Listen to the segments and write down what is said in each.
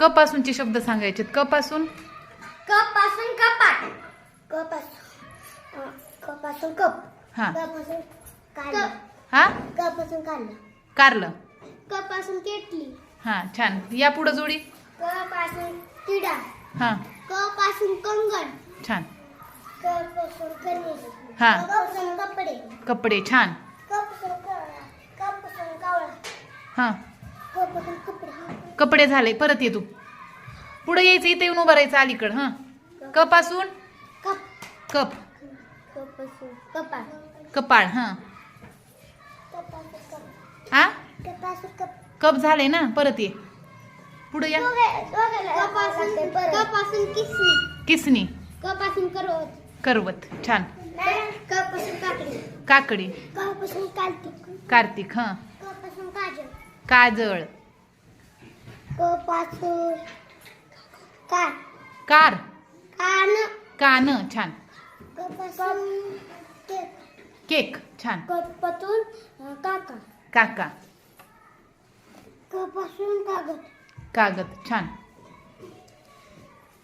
क पासूनचे शब्द सांगायचे. क पासून पासून कपाट. पासून कप. हा पासून कारलं. हा पासून कारलं. कारलं. पासून केटली. हा छान. या पुढे जोडी. पासून किडा. हा पासून कंगण. छान. पासून कणीस. हा पासून कपडे. कपडे. छान. पासून कावळा. हा पासून कपडे. कपडे झाले. परत ये तू पुढे यायचं. इथे येऊन उभं राहायचं अलीकड. हा क पासून कप. कप. पासून कपाळ. कपाळ. हा हा पासून कप. कप झाले ना. परत ये पुढे या. पासून किसनी. किसनी. पासून करवत. करवत. छान. पासून काकडी. काकडी. पासून कार्तिक. कार्तिक. हा पासून काजळ. काजळ. पासून कार. कार. कान. कान. छान. पासून केक. छान. पासून काका. काका. पासून कागद. कागद. छान.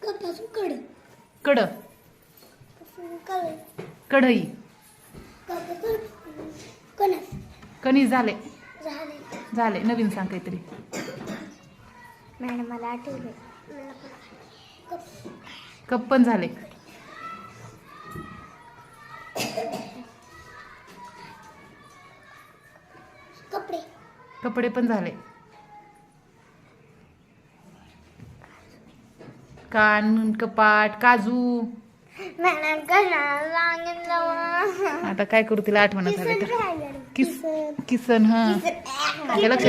पासून कड. कड. पासून कळ. कढई. पासून कणस. कणीस. झाले. झाले. झाले. नवीन सांग काहीतरी. मॅडम मला आठवले. कप पण झाले. कपडे. कपडे पण झाले. कान. कपाट. काजू. मॅडम कशाला सांगितलं. आता काय करू तिला आठवण झाली तर. राहिलं. किसन. हा किसन. माझ्या लक्षात